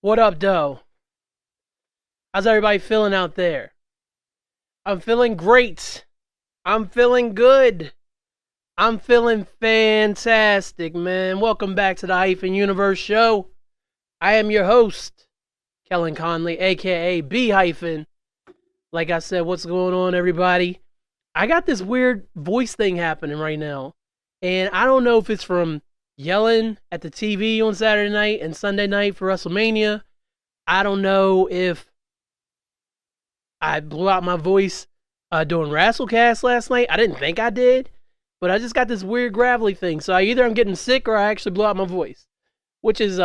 What up, Doe? How's everybody feeling out there? I'm feeling great. I'm feeling good. I'm feeling fantastic, man. Welcome back to the Hyphen Universe Show. I am your host, Kellen Conley, aka B Hyphen. Like I said, what's going on, everybody? I got this weird voice thing happening right now, and I don't know if it's from yelling at the TV on Saturday night and Sunday night for WrestleMania. I don't know if I blew out my voice doing Wrestlecast last night. I didn't think I did, but I just got this weird gravelly thing. So either I'm getting sick or I actually blew out my voice, which is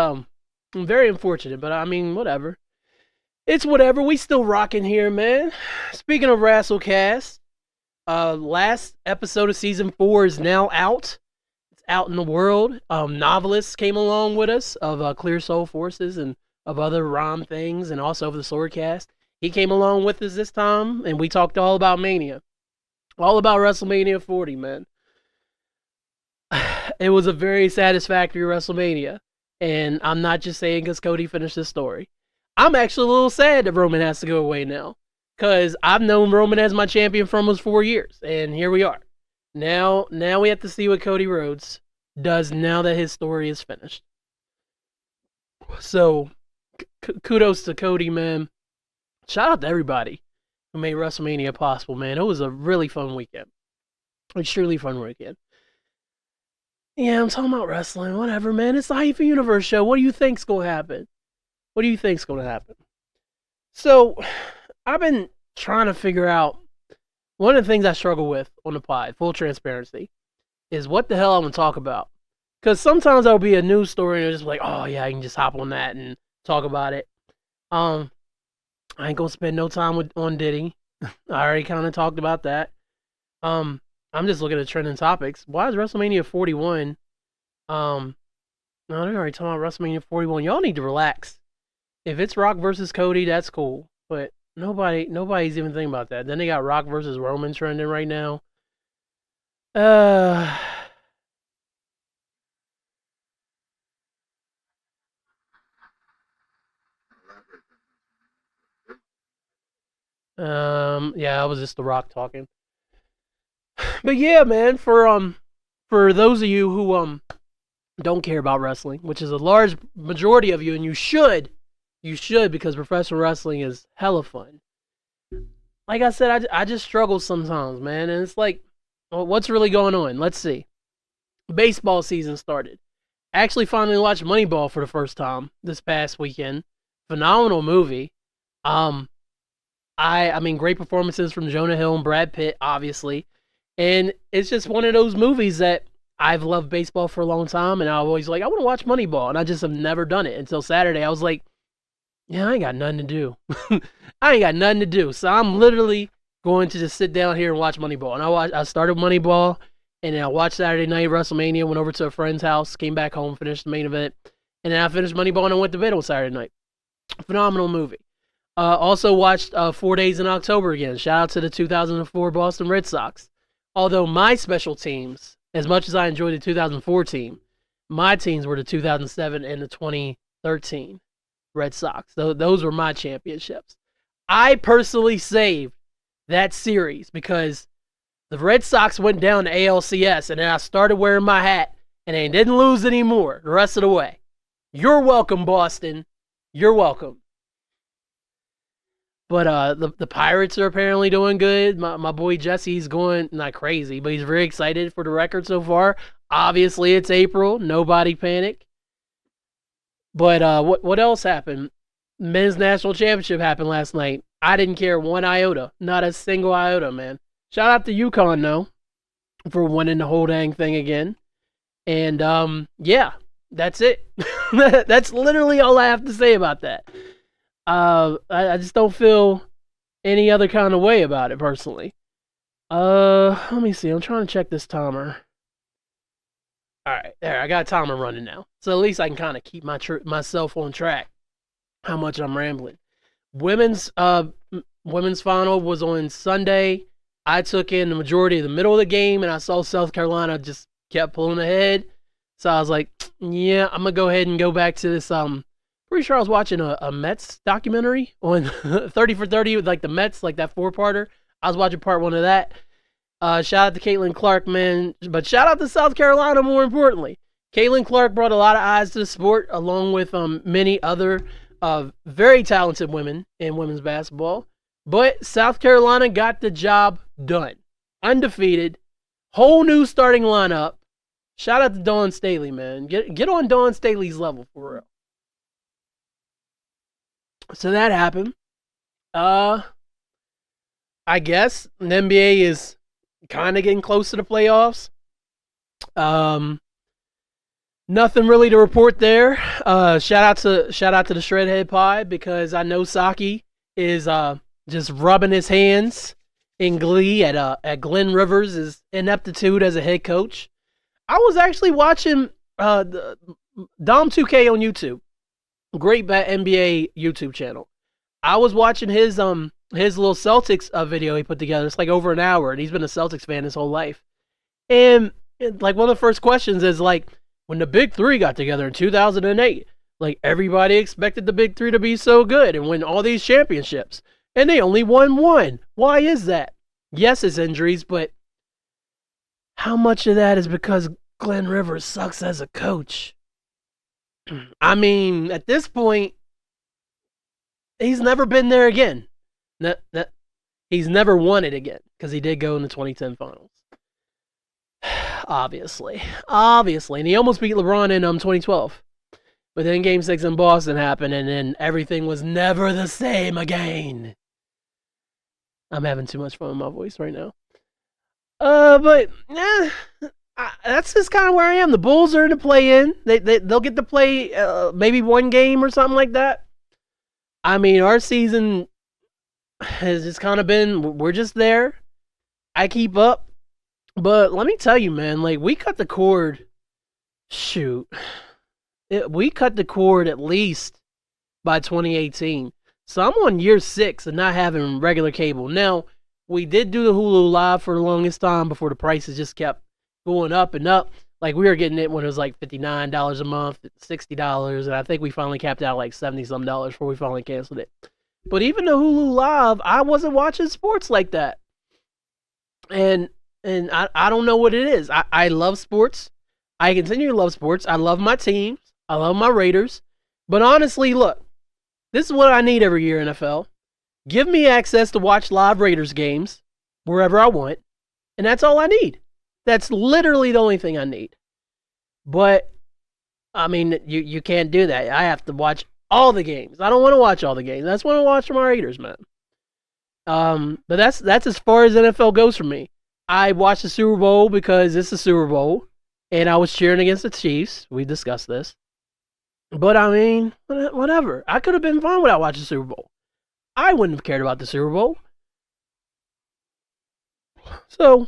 very unfortunate. But I mean, whatever. It's whatever. We still rocking here, man. Speaking of Wrestlecast, last episode of season 4 is now out. It's out in the world. Novelists came along with us of Clear Soul Forces and of other ROM things, and also of the Swordcast. He came along with us this time, and we talked all about Mania. All about WrestleMania 40, man. It was a very satisfactory WrestleMania, and I'm not just saying because Cody finished the story. I'm actually a little sad that Roman has to go away now, because I've known Roman as my champion for almost 4 years, and here we are. Now we have to see what Cody Rhodes does now that his story is finished. So, kudos to Cody, man. Shout out to everybody who made WrestleMania possible, man. It was a really fun weekend. Extremely fun weekend. Yeah, I'm talking about wrestling. Whatever, man. It's the Hyphen Universe show. What do you think's going to happen? What do you think's going to happen? So, I've been trying to figure out, one of the things I struggle with on the pod, full transparency, is what the hell I'm going to talk about. Because sometimes there'll be a news story and it's just like, oh yeah, I can just hop on that and talk about it. I ain't gonna spend no time on Diddy. I already kind of talked about that. I'm just looking at trending topics. Why is WrestleMania 41? No, they're already talking about WrestleMania 41. Y'all need to relax. If it's Rock versus Cody, that's cool. But nobody's even thinking about that. Then they got Rock versus Roman trending right now. Yeah, I was just The Rock talking. But yeah, man, for those of you who don't care about wrestling, which is a large majority of you, and you should because professional wrestling is hella fun. Like I said, I just struggle sometimes, man, and it's like, well, what's really going on? Let's see. Baseball season started. Actually, finally watched Moneyball for the first time this past weekend. Phenomenal movie. I mean, great performances from Jonah Hill and Brad Pitt, obviously. And it's just one of those movies that I've loved baseball for a long time, and I always like, I want to watch Moneyball, and I just have never done it until Saturday. I was like, yeah, I ain't got nothing to do. I ain't got nothing to do. So I'm literally going to just sit down here and watch Moneyball. And I started Moneyball, and then I watched Saturday Night WrestleMania, went over to a friend's house, came back home, finished the main event, and then I finished Moneyball and I went to bed on Saturday night. Phenomenal movie. Also watched 4 Days in October again. Shout out to the 2004 Boston Red Sox. Although my special teams, as much as I enjoyed the 2004 team, my teams were the 2007 and the 2013 Red Sox. Those were my championships. I personally saved that series because the Red Sox went down to ALCS, and then I started wearing my hat, and they didn't lose anymore the rest of the way. You're welcome, Boston. You're welcome. But the Pirates are apparently doing good. My boy Jesse's going, not crazy, but he's very excited for the record so far. Obviously, it's April. Nobody panic. But what else happened? Men's National Championship happened last night. I didn't care one iota. Not a single iota, man. Shout out to UConn, though, for winning the whole dang thing again. And, yeah, that's it. That's literally all I have to say about that. I just don't feel any other kind of way about it, personally. Let me see. I'm trying to check this timer. Alright, there. I got a timer running now. So at least I can kind of keep myself on track. How much I'm rambling. Women's final was on Sunday. I took in the majority of the middle of the game, and I saw South Carolina just kept pulling ahead. So I was like, yeah, I'm going to go ahead and go back to this Pretty sure I was watching a Mets documentary on 30 for 30 with like the Mets, like that 4-parter. I was watching part 1 of that. Shout out to Caitlin Clark, man. But shout out to South Carolina, more importantly. Caitlin Clark brought a lot of eyes to the sport, along with many other very talented women in women's basketball. But South Carolina got the job done. Undefeated. Whole new starting lineup. Shout out to Dawn Staley, man. Get on Dawn Staley's level, for real. So that happened. I guess the NBA is kind of getting close to the playoffs. Nothing really to report there. Shout out to the Shredhead Pie, because I know Saki is just rubbing his hands in glee at Glenn Rivers' ineptitude as a head coach. I was actually watching Dom 2K on YouTube. Great NBA YouTube channel. I was watching his little Celtics video he put together. It's like over an hour, and he's been a Celtics fan his whole life. And like one of the first questions is like, when the Big Three got together in 2008, like everybody expected the Big Three to be so good and win all these championships, and they only won one. Why is that? Yes, it's injuries, but how much of that is because Glenn Rivers sucks as a coach? I mean, at this point, he's never been there again. He's never won it again, because he did go in the 2010 finals. Obviously. And he almost beat LeBron in 2012. But then Game 6 in Boston happened, and then everything was never the same again. I'm having too much fun with my voice right now. That's just kind of where I am. The Bulls are in the play-in. They'll get to play maybe one game or something like that. I mean, our season has just kind of been, we're just there. I keep up. But let me tell you, man, like, we cut the cord. We cut the cord at least by 2018. So I'm on year 6 of not having regular cable. Now, we did do the Hulu Live for the longest time before the prices just kept going up and up. Like, we were getting it when it was like $59 a month, $60, and I think we finally capped out like $70-some before we finally canceled it. But even the Hulu Live, I wasn't watching sports like that. And I don't know what it is. I love sports. I continue to love sports. I love my teams. I love my Raiders. But honestly, look, this is what I need every year, NFL. Give me access to watch live Raiders games wherever I want, and that's all I need. That's literally the only thing I need. But, I mean, you can't do that. I have to watch all the games. I don't want to watch all the games. I just want to watch my Raiders, man. But that's as far as NFL goes for me. I watched the Super Bowl because it's the Super Bowl, and I was cheering against the Chiefs. We discussed this. But, I mean, whatever. I could have been fine without watching the Super Bowl. I wouldn't have cared about the Super Bowl. So,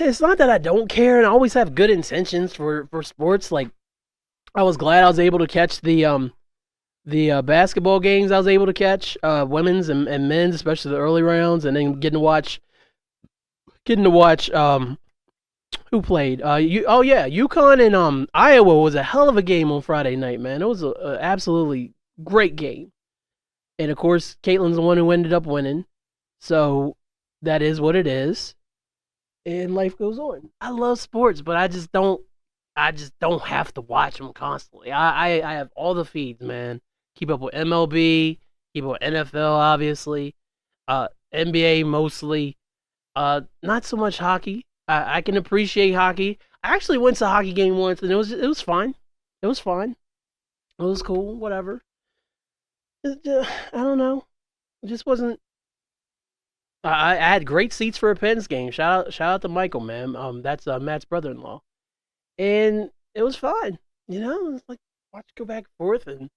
it's not that I don't care, and I always have good intentions for sports. Like, I was glad I was able to catch the basketball games I was able to catch, women's and men's, especially the early rounds, and then getting to watch who played. UConn and Iowa was a hell of a game on Friday night, man. It was an absolutely great game. And of course, Caitlin's the one who ended up winning. So that is what it is. And life goes on. I love sports, but I just don't have to watch them constantly. I have all the feeds, man. Keep up with MLB, keep up with NFL, obviously. NBA mostly. Not so much hockey. I can appreciate hockey. I actually went to a hockey game once, and it was fine. It was fine. It was cool. Whatever. I don't know. It just wasn't. I had great seats for a Pens game. Shout out to Michael, man. That's Matt's brother-in-law, and it was fine. You know, it's like watch go back and forth, and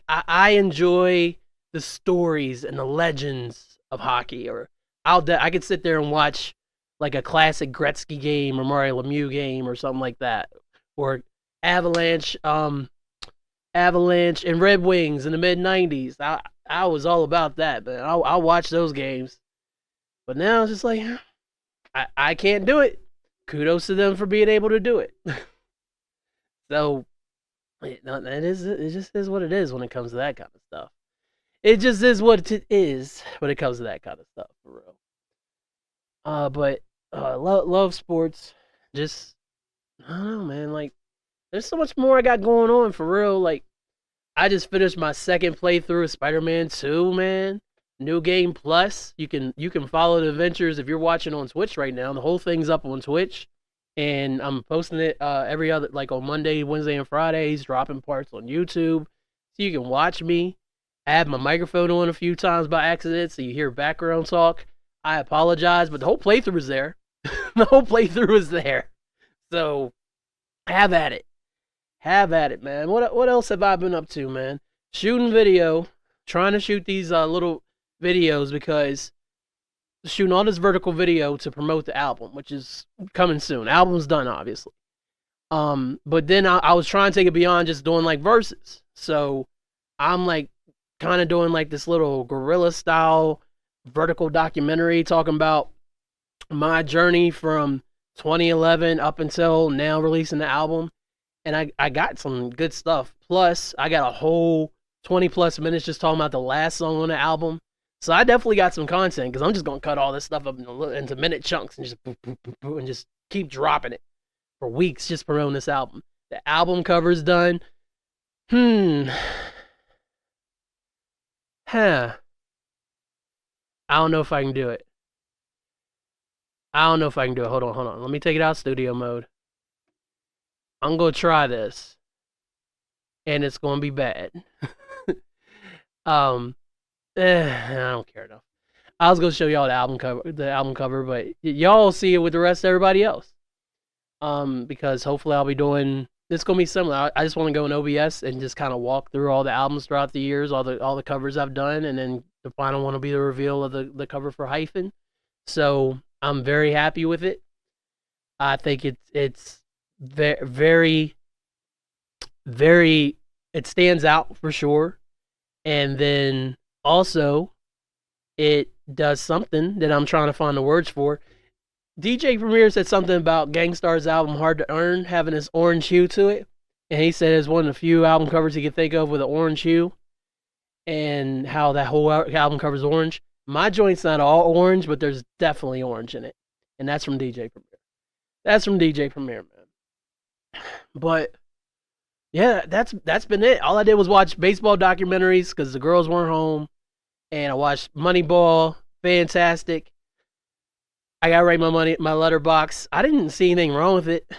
I enjoy the stories and the legends of hockey. Or I could sit there and watch like a classic Gretzky game or Mario Lemieux game or something like that, or Avalanche and Red Wings in the mid-90s. I was all about that, man. I'll watch those games. But now it's just like, I can't do it. Kudos to them for being able to do it. So, It just is what it is when it comes to that kind of stuff. It just is what it is when it comes to that kind of stuff, for real. But love sports. Just I don't know, man. Like, there's so much more I got going on, for real. Like, I just finished my second playthrough of Spider-Man 2, man. New game plus. You can follow the adventures if you're watching on Twitch right now. The whole thing's up on Twitch, and I'm posting it every other, like, on Monday, Wednesday, and Fridays. Dropping parts on YouTube, so you can watch me. I had my microphone on a few times by accident, so you hear background talk. I apologize, but the whole playthrough is there. The whole playthrough is there. So have at it. Have at it, man. What else have I been up to, man? Shooting video, trying to shoot these little videos, because shooting all this vertical video to promote the album, which is coming soon. Album's done, obviously. But then I was trying to take it beyond just doing like verses. So I'm like kind of doing like this little guerrilla style vertical documentary talking about my journey from 2011 up until now releasing the album. And I got some good stuff. Plus, I got a whole 20 plus minutes just talking about the last song on the album. So I definitely got some content, because I'm just going to cut all this stuff up into minute chunks and just boop, boop, boop, boop, and just keep dropping it for weeks just promoting this album. The album cover's done. Huh. I don't know if I can do it. Hold on. Let me take it out studio mode. I'm going to try this, and it's going to be bad. I don't care enough. I was going to show y'all the album cover, but y'all see it with the rest of everybody else. Because hopefully I'll be doing, it's going to be similar. I just want to go in OBS and just kind of walk through all the albums throughout the years, all the covers I've done, and then the final one will be the reveal of the cover for Hyphen. So I'm very happy with it. I think it's very, very, it stands out for sure. And then also, it does something that I'm trying to find the words for. DJ Premier said something about Gangstar's album Hard to Earn having this orange hue to it. And he said it's one of the few album covers he could think of with an orange hue. And how that whole album cover is orange. My joint's not all orange, but there's definitely orange in it. And that's from DJ Premier. Man. But yeah, that's been it. All I did was watch baseball documentaries because the girls weren't home. And I watched Moneyball, fantastic. I got to rate my letterbox. I didn't see anything wrong with it.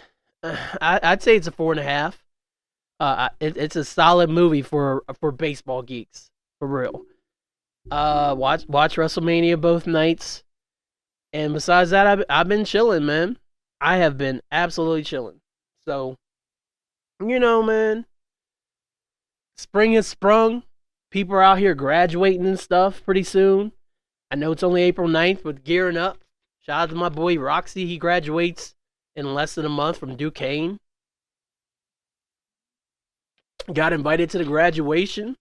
I'd say it's a 4.5. It's a solid movie for baseball geeks, for real. Watch WrestleMania both nights, and besides that, I've been chilling, man. I have been absolutely chilling. So, man, spring has sprung. People are out here graduating and stuff pretty soon. I know it's only April 9th, but gearing up. Shout out to my boy Roxy. He graduates in less than a month from Duquesne. Got invited to the graduation,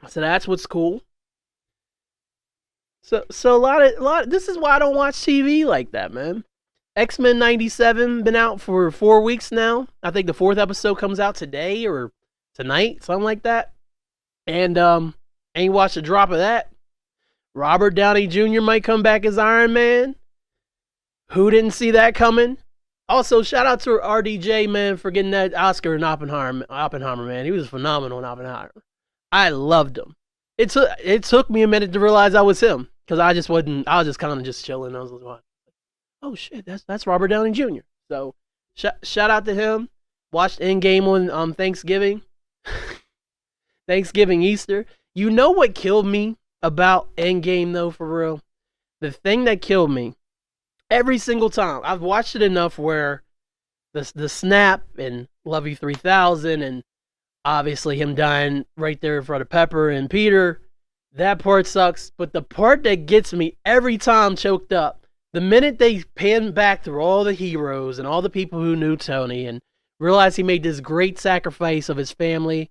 so that's what's cool. So a lot. This is why I don't watch TV like that, man. X-Men 97 been out for 4 weeks now. I think the 4th episode comes out today or tonight, something like that. And ain't watched a drop of that. Robert Downey Jr. might come back as Iron Man. Who didn't see that coming? Also, shout out to RDJ, man, for getting that Oscar in Oppenheimer, man. He was phenomenal in Oppenheimer. I loved him. It took me a minute to realize I was him, because I was just kind of just chilling. I was like, oh shit, that's Robert Downey Jr. So shout out to him. Watched Endgame on Thanksgiving. Thanksgiving, Easter. You know what killed me about Endgame, though, for real? The thing that killed me, every single time, I've watched it enough where the snap and Love You 3000 and obviously him dying right there in front of Pepper and Peter, that part sucks. But the part that gets me every time choked up, the minute they pan back through all the heroes and all the people who knew Tony and realized he made this great sacrifice of his family,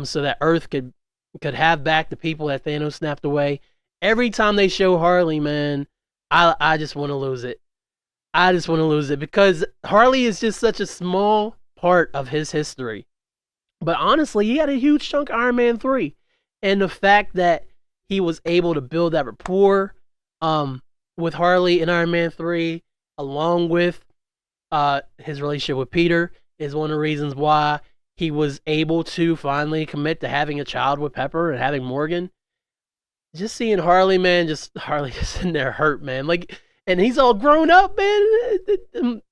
so that Earth could have back the people that Thanos snapped away. Every time they show Harley, man, I just want to lose it. I just want to lose it, because Harley is just such a small part of his history. But honestly, he had a huge chunk of Iron Man 3. And the fact that he was able to build that rapport with Harley in Iron Man 3, along with his relationship with Peter, is one of the reasons why he was able to finally commit to having a child with Pepper and having Morgan. Just seeing Harley, man, Harley just sitting there hurt, man. Like, and he's all grown up,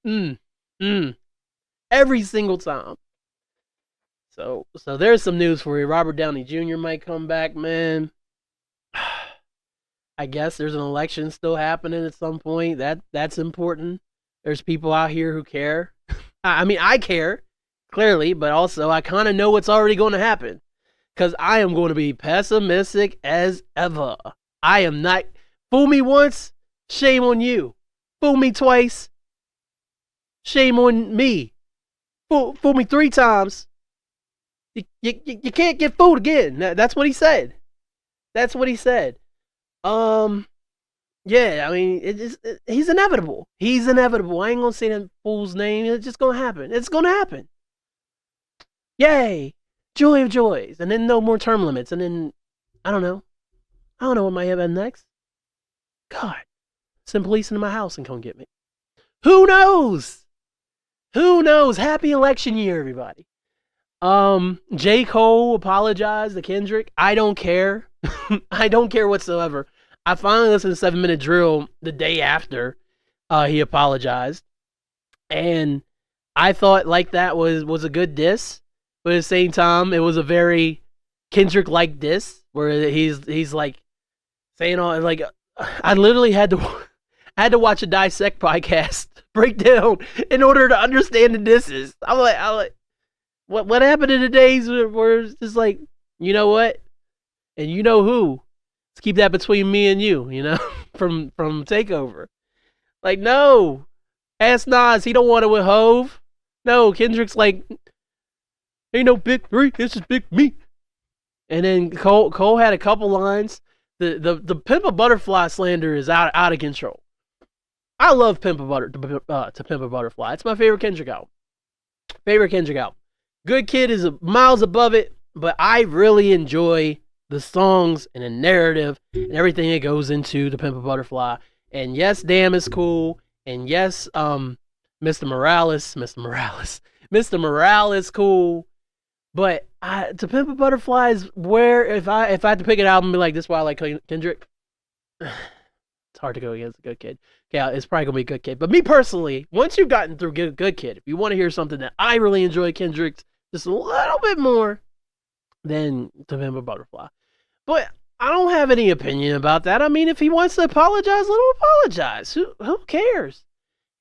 man. Every single time. So there's some news for you. Robert Downey Jr. might come back, man. I guess there's an election still happening at some point. That's important. There's people out here who care. I mean, I care, clearly, but also I kind of know what's already going to happen. Because I am going to be pessimistic as ever. I am not. Fool me once, shame on you. Fool me twice, shame on me. Fool me 3 times. You can't get fooled again. That's what he said. That's what he said. Yeah, I mean, he's inevitable. He's inevitable. I ain't gonna say that fool's name. It's just gonna happen. It's gonna happen. Yay! Joy of joys. And then no more term limits. And then, I don't know. I don't know what might happen next. God. Send police into my house and come get me. Who knows? Who knows? Happy election year, everybody. J. Cole apologized to Kendrick. I don't care. I don't care whatsoever. I finally listened to 7-Minute Drill the day after he apologized. And I thought like that was a good diss. But at the same time, it was a very Kendrick-like diss where he's like saying all like I literally had to watch a Dissect podcast breakdown in order to understand the disses. I'm like what happened in the days where it's just like, you know what? And you know who? Let's keep that between me and you, you know, from Takeover. Like, no. Ask Nas, he don't want it with Hove. No, Kendrick's like, ain't no big 3, this is big me. And then Cole had a couple lines. The Pimp a Butterfly slander is out of control. I love to Pimp a Butterfly. It's my favorite Kendrick album. Good Kid is miles above it, but I really enjoy the songs and the narrative and everything that goes into the Pimp a Butterfly. And yes, Damn is cool. And yes, Mr. Morales cool. But To Pimp a Butterfly is where if I had to pick an album and be like, this is why I like Kendrick, it's hard to go against Good Kid. Yeah, it's probably gonna be Good Kid. But me personally, once you've gotten through Good Kid, if you want to hear something that I really enjoy Kendrick's just a little bit more than To Pimp a Butterfly. But I don't have any opinion about that. I mean, if he wants to apologize, let him apologize. Who cares?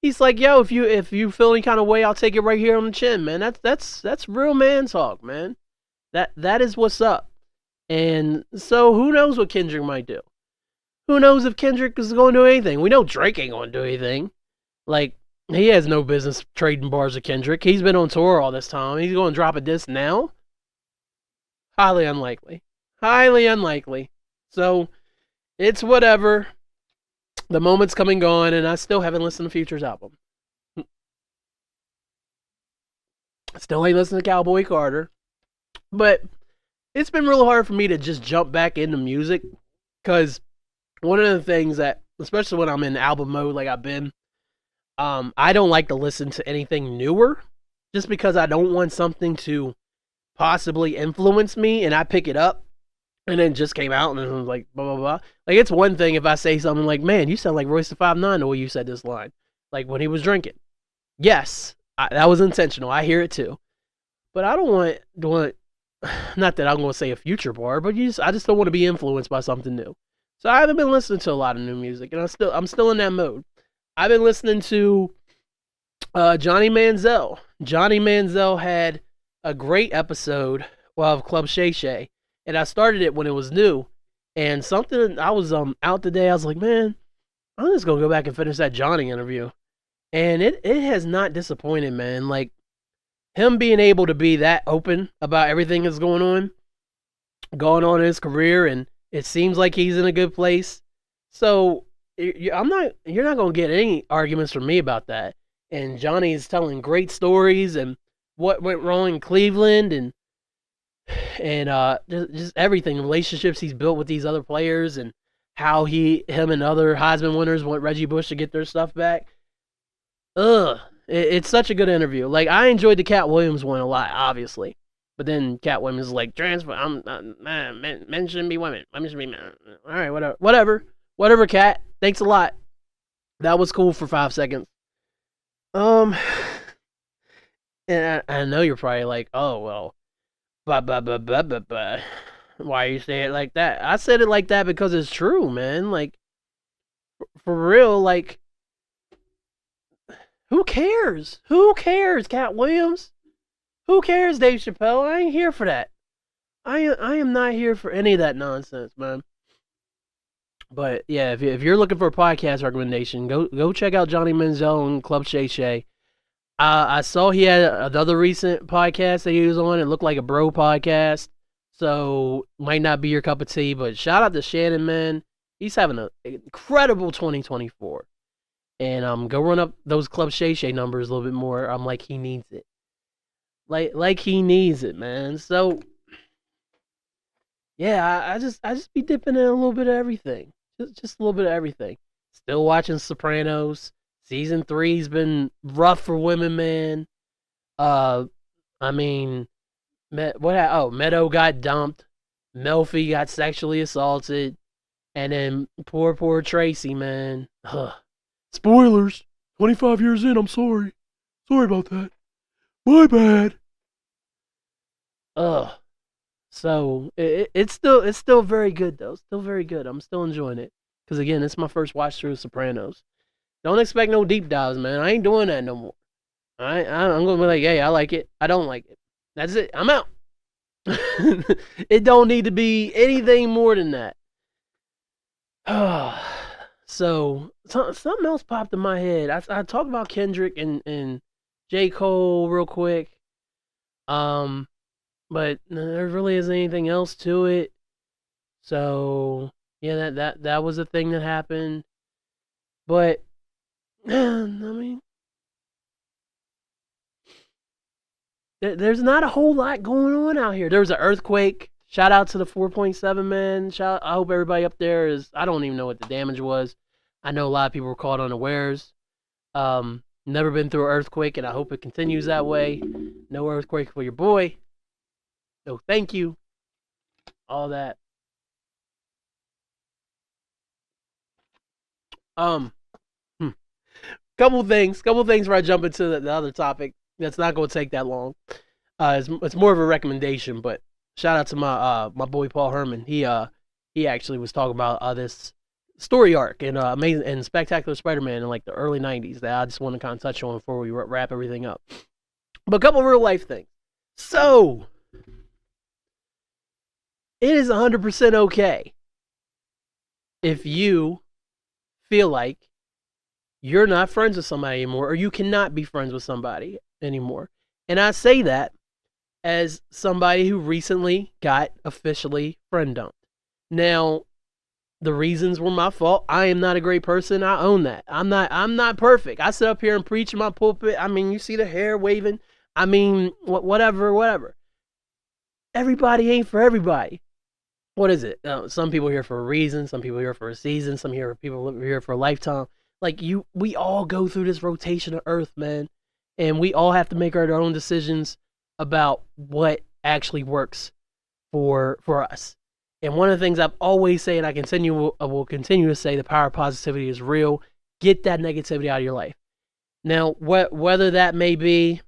He's like, yo, if you feel any kind of way, I'll take it right here on the chin, man. That's real man talk, man. That is what's up. And so who knows what Kendrick might do? Who knows if Kendrick is going to do anything? We know Drake ain't going to do anything. Like, he has no business trading bars with Kendrick. He's been on tour all this time. He's going to drop a diss now? Highly unlikely. So, it's whatever. The moment's come and gone, and I still haven't listened to Future's album. Still ain't listened to Cowboy Carter. But it's been real hard for me to just jump back into music, because one of the things that, especially when I'm in album mode like I've been, I don't like to listen to anything newer, just because I don't want something to possibly influence me, and I pick it up, and then just came out, and it was like, blah, blah, blah. Like, it's one thing if I say something like, man, you sound like Royce the 5'9" the way you said this line. Like, when he was drinking. Yes, that was intentional. I hear it too. But I don't want not that I'm going to say a Future bar, but I just don't want to be influenced by something new. So I haven't been listening to a lot of new music, and I'm still in that mode. I've been listening to Johnny Manziel. Johnny Manziel had a great episode of Club Shay Shay, and I started it when it was new. And something, I was out today, I was like, man, I'm just going to go back and finish that Johnny interview. And it has not disappointed, man. Like, him being able to be that open about everything that's going on in his career, and it seems like he's in a good place. So you're not going to get any arguments from me about that. And Johnny's telling great stories and what went wrong in Cleveland and and just everything, relationships he's built with these other players, and how him and other Heisman winners want Reggie Bush to get their stuff back. Ugh, it's such a good interview. Like, I enjoyed the Cat Williams one a lot, obviously, but then Cat Williams is like, transfer. Man, men shouldn't be women. Women should be men. All right, whatever. Cat. Thanks a lot. That was cool for 5 seconds. Um, and I know you're probably like, oh well, but. Why you say it like that? I said it like that because it's true, man. Like, for real, like, who cares? Who cares, Cat Williams? Who cares, Dave Chappelle? I ain't here for that. I am not here for any of that nonsense, man. But yeah, if you're looking for a podcast recommendation, go check out Johnny Manziel and Club Shay Shay. I saw he had another recent podcast that he was on. It looked like a bro podcast, so might not be your cup of tea. But shout out to Shannon, man. He's having an incredible 2024. And go run up those Club Shay Shay numbers a little bit more. I'm like, he needs it. Like he needs it, man. So yeah, I just be dipping in a little bit of everything. Just a little bit of everything. Still watching Sopranos. Season 3's been rough for women, man. I mean, Meadow got dumped. Melfi got sexually assaulted. And then poor Tracy, man. Ugh. Spoilers. 25 years in, I'm sorry. Sorry about that. My bad. Ugh. So it's still very good though. Still very good. I'm still enjoying it. Cause again, it's my first watch through of Sopranos. Don't expect no deep dives, man. I ain't doing that no more. I'm gonna be like, hey, I like it. I don't like it. That's it. I'm out. It don't need to be anything more than that. So something else popped in my head. I talked about Kendrick and J. Cole real quick. But there really isn't anything else to it. So yeah, that was a thing that happened. But I mean, there's not a whole lot going on out here. There was an earthquake. Shout out to the 4.7, man. I hope everybody up there is. I don't even know what the damage was. I know a lot of people were caught unawares. Never been through an earthquake, and I hope it continues that way. No earthquake for your boy. No, thank you. All that. Hmm. Couple things before I jump into the other topic. That's not going to take that long. It's more of a recommendation, but shout out to my boy Paul Herman. He actually was talking about this story arc in Amazing and Spectacular Spider-Man in like the early '90s that I just want to kind of touch on before we wrap everything up. But a couple real life things. So it is 100% okay if you feel like you're not friends with somebody anymore, or you cannot be friends with somebody anymore. And I say that as somebody who recently got officially friend dumped. Now, the reasons were my fault. I am not a great person. I own that. I'm not perfect. I sit up here and preach in my pulpit. I mean, you see the hair waving. I mean, whatever. Everybody ain't for everybody. What is it? Some people are here for a reason. Some people are here for a season. Some people are here for a lifetime. Like we all go through this rotation of Earth, man, and we all have to make our own decisions about what actually works for us. And one of the things I've always said, and I will continue to say, the power of positivity is real. Get that negativity out of your life. Now, whether that may be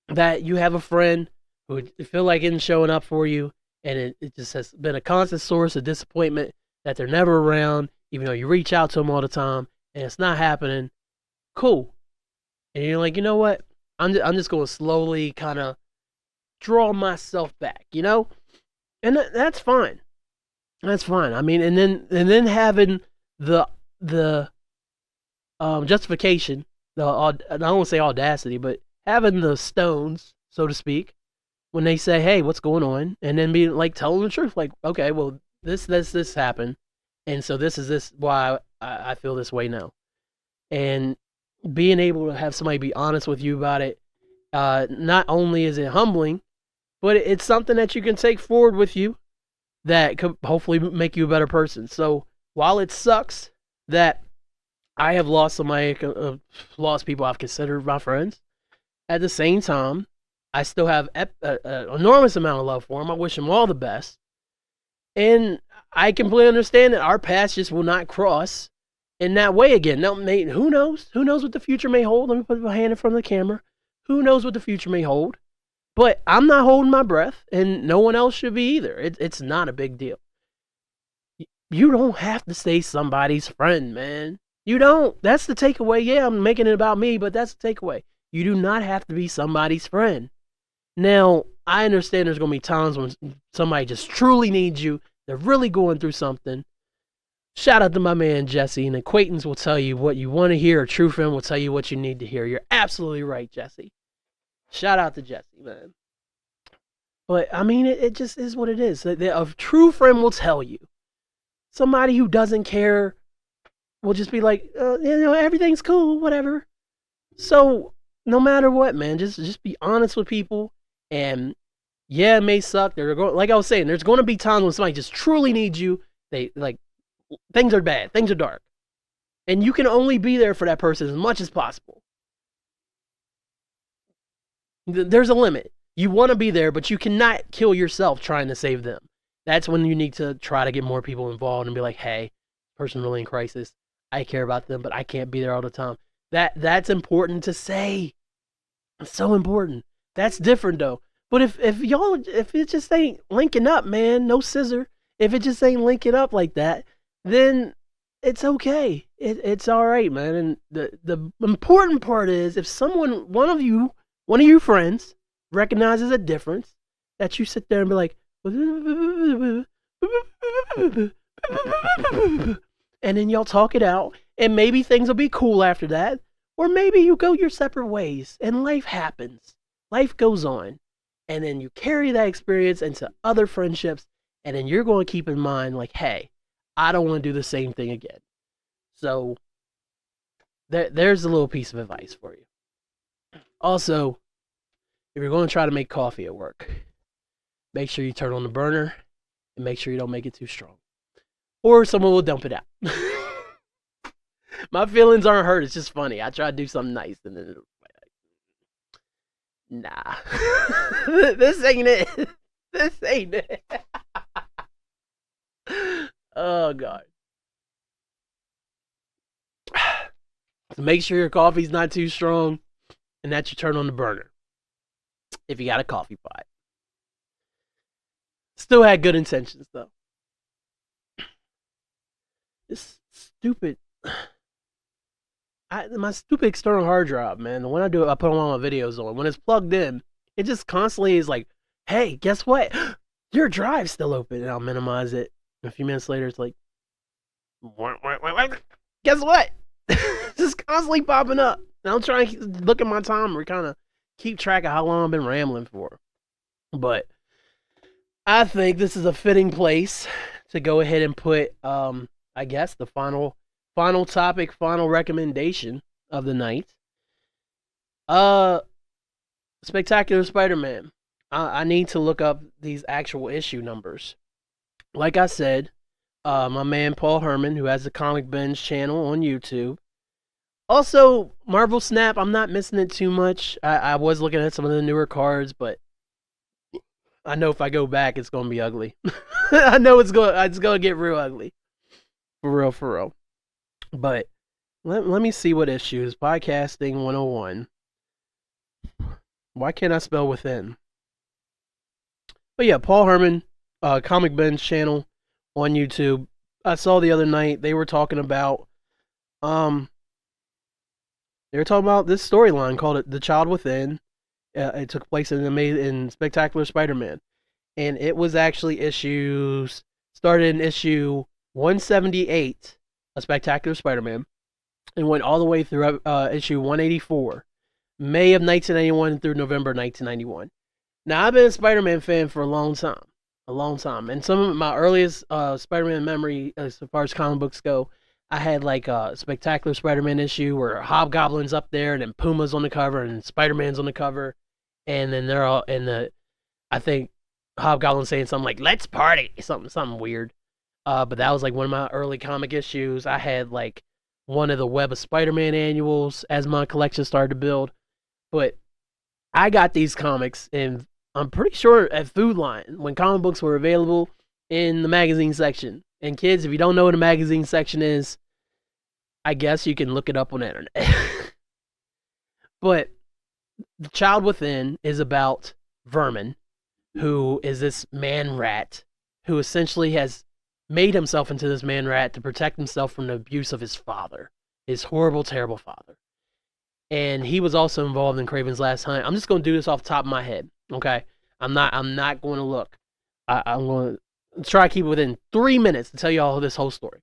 that you have a friend who feel like isn't showing up for you, and it just has been a constant source of disappointment that they're never around, even though you reach out to them all the time, and it's not happening. Cool. And you're like, you know what? I'm just going to slowly kind of draw myself back, you know? And that's fine. That's fine. I mean, and then having the justification, I don't want to say audacity, but having the stones, so to speak, when they say, "Hey, what's going on?" and then be like telling the truth, like, "Okay, well, this happened, and so this is why I feel this way now," and being able to have somebody be honest with you about it, not only is it humbling, but it's something that you can take forward with you that could hopefully make you a better person. So while it sucks that I have lost lost people I've considered my friends, at the same time, I still have an enormous amount of love for them. I wish them all the best. And I completely understand that our paths just will not cross in that way again. Now, who knows? Who knows what the future may hold? Let me put my hand in front of the camera. Who knows what the future may hold? But I'm not holding my breath, and no one else should be either. It's not a big deal. You don't have to stay somebody's friend, man. You don't. That's the takeaway. Yeah, I'm making it about me, but that's the takeaway. You do not have to be somebody's friend. Now, I understand there's going to be times when somebody just truly needs you. They're really going through something. Shout out to my man, Jesse. An acquaintance will tell you what you want to hear. A true friend will tell you what you need to hear. You're absolutely right, Jesse. Shout out to Jesse, man. But, I mean, it just is what it is. A true friend will tell you. Somebody who doesn't care will just be like, everything's cool, whatever. So, no matter what, man, just be honest with people. And, yeah, it may suck. Like I was saying, there's going to be times when somebody just truly needs you. Things are bad. Things are dark. And you can only be there for that person as much as possible. There's a limit. You want to be there, but you cannot kill yourself trying to save them. That's when you need to try to get more people involved and be like, hey, person really in crisis. I care about them, but I can't be there all the time. That's important to say. It's so important. That's different though. But if it just ain't linking up, man, no scissor. If it just ain't linking up like that, then it's okay. It's all right, man. And the important part is if one of your friends recognizes a difference, that you sit there and be like, and then y'all talk it out, and maybe things will be cool after that, or maybe you go your separate ways, and life happens. Life goes on, and then you carry that experience into other friendships, and then you're going to keep in mind, like, hey, I don't want to do the same thing again. So, there's a little piece of advice for you. Also, if you're going to try to make coffee at work, make sure you turn on the burner, and make sure you don't make it too strong. Or someone will dump it out. My feelings aren't hurt, it's just funny. I try to do something nice, and then nah. This ain't it. This ain't it. Oh, God. So make sure your coffee's not too strong and that you turn on the burner. If you got a coffee pot. Still had good intentions, though. This stupid... my stupid external hard drive, man. When I do it, I put all my videos on. When it's plugged in, it just constantly is like, hey, guess what? Your drive's still open. And I'll minimize it. And a few minutes later, it's like, guess what? Just constantly popping up. And I'm trying to look at my timer, kind of keep track of how long I've been rambling for. But I think this is a fitting place to go ahead and put, I guess, the final topic, final recommendation of the night. Spectacular Spider-Man. I need to look up these actual issue numbers. Like I said, my man Paul Herman, who has the Comic Binge channel on YouTube. Also, Marvel Snap, I'm not missing it too much. I was looking at some of the newer cards, but I know if I go back, it's going to be ugly. I know it's going to get real ugly. For real. But let me see what issues. Podcasting 101. Why can't I spell within? But yeah, Paul Herman, Comic Binge channel on YouTube. I saw the other night they were talking about this storyline called The Child Within. It took place in Spectacular Spider-Man. And it was actually started in issue 178 of Spectacular Spider-Man and went all the way through issue 184, May of 1991 through November 1991. Now, I've been a Spider-Man fan for a long time. And some of my earliest Spider-Man memory, as far as comic books go, I had like a Spectacular Spider-Man issue where Hobgoblin's up there and then Puma's on the cover and Spider-Man's on the cover. And then they're all in I think Hobgoblin saying something like "Let's party," something weird. But that was like one of my early comic issues. I had like one of the Web of Spider-Man annuals as my collection started to build. But I got these comics, and I'm pretty sure at Food Line when comic books were available in the magazine section. And kids, if you don't know what a magazine section is, I guess you can look it up on the internet. But The Child Within is about Vermin, who is this man rat who essentially has made himself into this man rat to protect himself from the abuse of his father, his horrible, terrible father. And he was also involved in Kraven's Last Hunt. I'm just going to do this off the top of my head, okay? I'm not going to look. I'm going to try to keep it within 3 minutes to tell you all this whole story.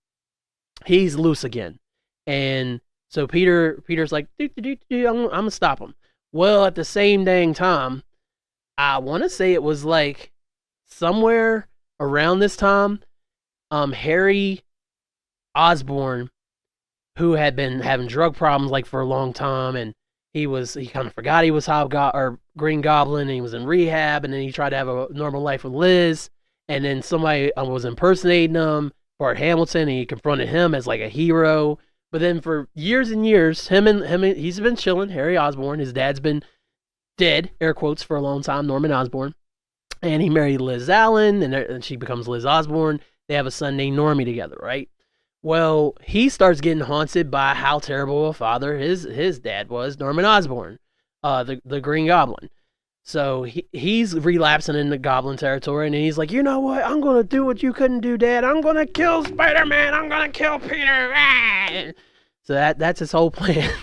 He's loose again, and so Peter's like, I'm gonna stop him. Well, at the same dang time, I want to say it was like somewhere around this time, Harry Osborn, who had been having drug problems like for a long time, and he kind of forgot he was or Green Goblin, and he was in rehab, and then he tried to have a normal life with Liz, and then somebody was impersonating him, Bart Hamilton, and he confronted him as like a hero. But then for years and years, he's been chilling. Harry Osborn, his dad's been dead, air quotes, for a long time, Norman Osborn, and he married Liz Allen, and she becomes Liz Osborn. They have a son named Normie together, right? Well, he starts getting haunted by how terrible a father his dad was, Norman Osborn, the Green Goblin. So he's relapsing into Goblin territory, and he's like, you know what? I'm gonna do what you couldn't do, Dad. I'm gonna kill Spider-Man. I'm gonna kill Peter. So that's his whole plan.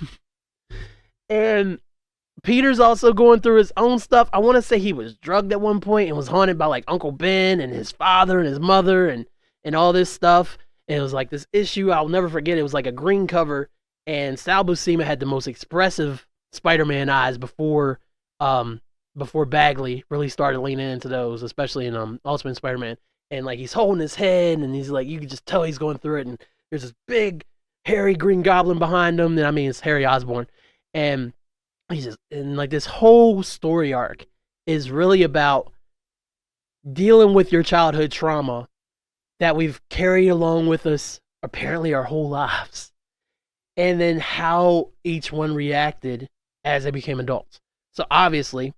And Peter's also going through his own stuff. I want to say he was drugged at one point and was haunted by like Uncle Ben and his father and his mother and all this stuff. And it was like this issue I'll never forget. It was like a green cover, and Sal Buscema had the most expressive Spider-Man eyes before Bagley really started leaning into those, especially in Ultimate Spider-Man. And like he's holding his head, and he's like, you can just tell he's going through it. And there's this big, hairy Green Goblin behind him. I mean, it's Harry Osborn, and and like this whole story arc is really about dealing with your childhood trauma that we've carried along with us apparently our whole lives, and then how each one reacted as they became adults. So obviously,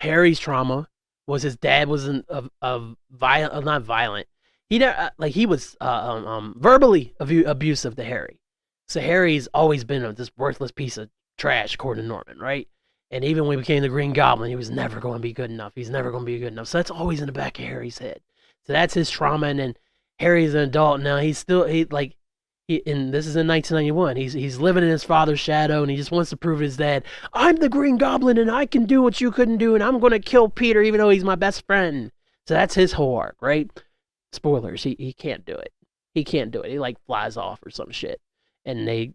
Harry's trauma was his dad was not violent. He was verbally abusive to Harry. So Harry's always been this worthless piece of trash, according to Norman, right? And even when he became the Green Goblin, he was never going to be good enough. He's never going to be good enough. So that's always in the back of Harry's head. So that's his trauma. And then Harry's an adult now. And this is in 1991. He's living in his father's shadow, and he just wants to prove to his dad, I'm the Green Goblin, and I can do what you couldn't do, and I'm going to kill Peter even though he's my best friend. So that's his whole arc, right? Spoilers, he can't do it. He can't do it. He like flies off or some shit. And they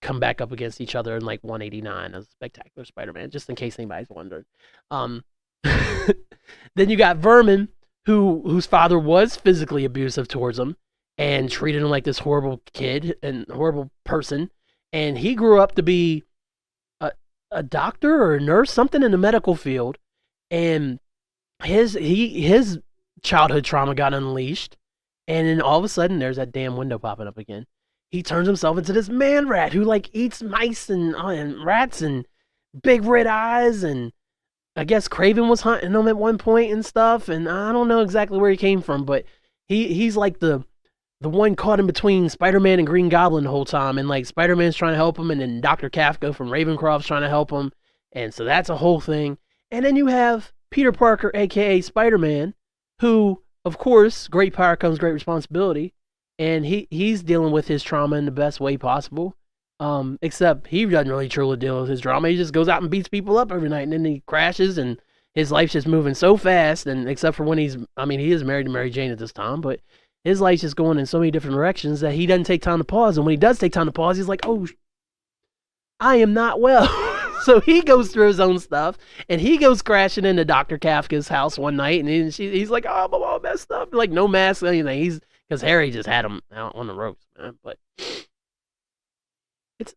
come back up against each other in like 189 as Spectacular Spider-Man, just in case anybody's wondering. Then you got Vermin, whose father was physically abusive towards him and treated him like this horrible kid and horrible person. And he grew up to be a doctor or a nurse, something in the medical field. And his childhood trauma got unleashed. And then all of a sudden, there's that damn window popping up again. He turns himself into this man rat who like eats mice and rats and big red eyes. And I guess Kraven was hunting him at one point and stuff. And I don't know exactly where he came from, but he's like the one caught in between Spider-Man and Green Goblin the whole time. And like Spider-Man's trying to help him, and then Dr. Kafka from Ravencroft's trying to help him. And so that's a whole thing. And then you have Peter Parker, aka Spider-Man, who, of course, great power comes great responsibility. And he's dealing with his trauma in the best way possible. Except he doesn't really truly deal with his trauma. He just goes out and beats people up every night, and then he crashes, and his life's just moving so fast. And except for when he is married to Mary Jane at this time, but his life's just going in so many different directions that he doesn't take time to pause. And when he does take time to pause, he's like, oh, I am not well. So he goes through his own stuff, and he goes crashing into Dr. Kafka's house one night, and he's like, oh, I'm all messed up. Like, no mask, anything. Because Harry just had him out on the ropes, man. But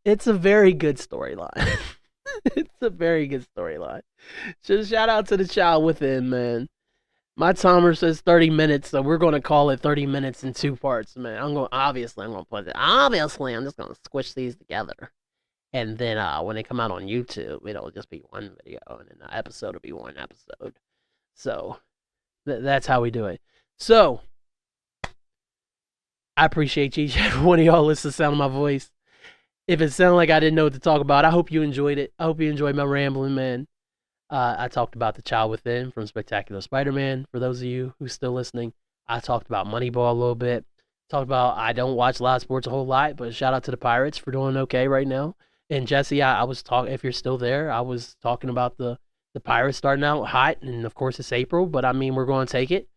it's a very good storyline. It's a very good storyline. Just shout out to the child within, man. My timer says 30 minutes, so we're gonna call it 30 minutes in 2 parts, man. I'm gonna put it. Obviously, I'm just gonna squish these together, and then when they come out on YouTube, it'll just be one video, and then the episode will be one episode. So that's how we do it. So I appreciate each and every one of y'all listening to the sound of my voice. If it sounded like I didn't know what to talk about, I hope you enjoyed it. I hope you enjoyed my rambling, man. I talked about The Child Within from Spectacular Spider-Man. For those of you who's still listening, I talked about Moneyball a little bit. Talked about I don't watch live sports a whole lot, but shout out to the Pirates for doing okay right now. And Jesse, I was talking. If you're still there, I was talking about the Pirates starting out hot, and of course it's April, but I mean we're going to take it.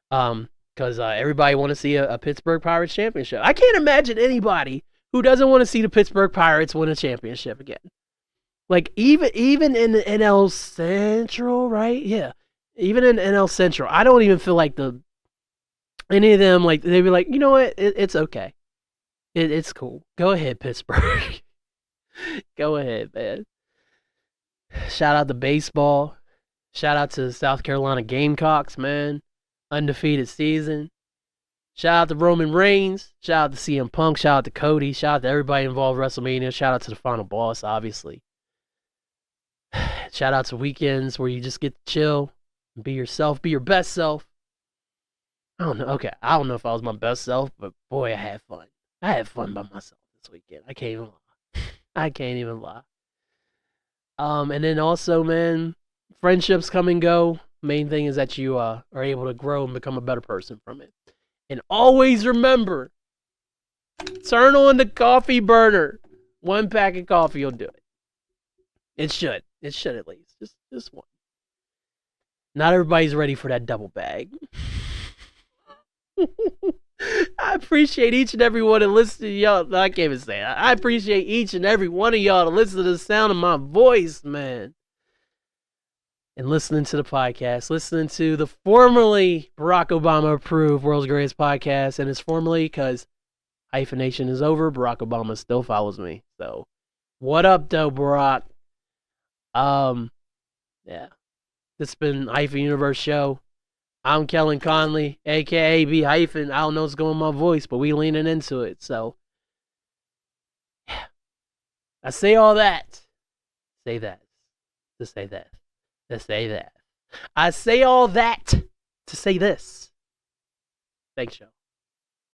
Because everybody want to see a Pittsburgh Pirates championship. I can't imagine anybody who doesn't want to see the Pittsburgh Pirates win a championship again. Like even in the NL Central, right? Yeah, even in NL Central, I don't even feel like any of them like they'd be like, you know what? It's okay. It's cool. Go ahead, Pittsburgh. Go ahead, man. Shout out to baseball. Shout out to the South Carolina Gamecocks, man. Undefeated season. Shout out to Roman Reigns. Shout out to CM Punk. Shout out to Cody. Shout out to everybody involved in WrestleMania. Shout out to the final boss, obviously. Shout out to weekends where you just get to chill, be yourself, be your best self. I don't know. Okay, I don't know if I was my best self, but boy, I had fun. I had fun by myself this weekend. I can't even lie. I can't even lie. And then also, man, friendships come and go. Main thing is that you are able to grow and become a better person from it. And always remember, turn on the coffee burner. 1 pack of coffee will do it. It should. It should at least. Just one. Not everybody's ready for that double bag. I appreciate each and every one to listen to y'all. I can't even say it. I appreciate each and every one of y'all to listen to the sound of my voice, man. And listening to the podcast, listening to the formerly Barack Obama approved World's Greatest Podcast, and it's formerly because hyphenation is over. Barack Obama still follows me. So, what up, though, Barack? Yeah. This has been Hyphen Universe Show. I'm Kellen Conley, aka B Hyphen. I don't know what's going on with my voice, but we leaning into it. So, yeah. I say all that. Say that. To say that. To say that. I say all that to say this. Thanks, y'all.